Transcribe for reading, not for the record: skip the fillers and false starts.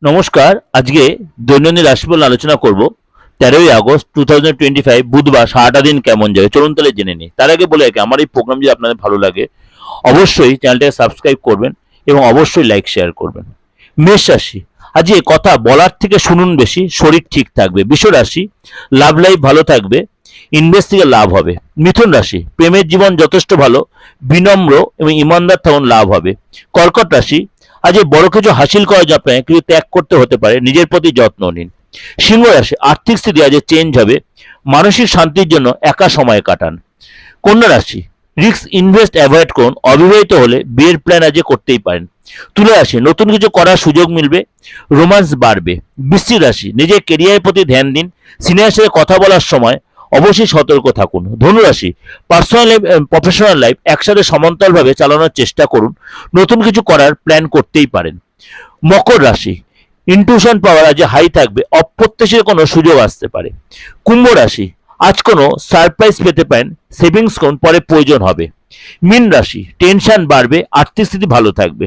নমস্কার। আজকে দৈনন্দিন রাশিফল আলোচনা করব। 13ই আগস্ট 2025 বুধবার সারাটা দিন কেমন যাবে চলুন তাহলে জেনে নিই। তার আগে বলে রাখি, আমার এই প্রোগ্রাম যদি আপনাদের ভালো লাগে অবশ্যই চ্যানেলটাকে সাবস্ক্রাইব করবেন এবং অবশ্যই লাইক শেয়ার করবেন। মেষ রাশি, আজকে কথা বলার থেকে শুনুন বেশি, শরীর ঠিক থাকবে। বৃষ রাশি, লাভ লাইফ ভালো থাকবে, ইনভেস্ট থেকে লাভ হবে। মিথুন রাশি, প্রেমের জীবন যথেষ্ট ভালো, বিনম্র এবং ইমানদার থাকুন, লাভ হবে। কর্কট রাশি, আজ এই বড় কিছু হাসিল করার জন্য আপনাকে কিছু ত্যাগ করতে হতে পারে, নিজের প্রতি যত্ন নিন। সিংহ রাশি, আর্থিক স্থিতি আজ চেঞ্জ হবে, মানসিক শান্তির জন্য একা সময় কাটান। কন্যা রাশি, রিস্ক ইনভেস্ট অ্যাভয়েড করুন, অবিবাহিত হলে বিয়ের প্ল্যান আজ করতেই পারেন। তুলা রাশি, নতুন কিছু করার সুযোগ মিলবে, রোমান্স বাড়বে। বৃশ্চিক রাশি, নিজের কেরিয়ারের প্রতি ধ্যান দিন, সিনিয়র সাথে কথা বলার সময় অবশ্যই সতর্ক থাকুন। ধনু রাশি, পার্সোনাল লাইফ প্রফেশনাল লাইফ একসাথে সমান্তরালভাবে চালানোর চেষ্টা করুন, নতুন কিছু করার প্ল্যান করতেই পারেন। মকর রাশি, ইনটিউশন পাওয়ার আজ হাই থাকবে, অপ্রত্যাশিত কোনো সুযোগ আসতে পারে। কুম্ভ রাশি, আজ কোনো সারপ্রাইজ পেতে পারেন, সেভিংস করুন, পরে প্রয়োজন হবে। মীন রাশি, টেনশন বাড়বে, আর্থিক স্থিতি ভালো থাকবে।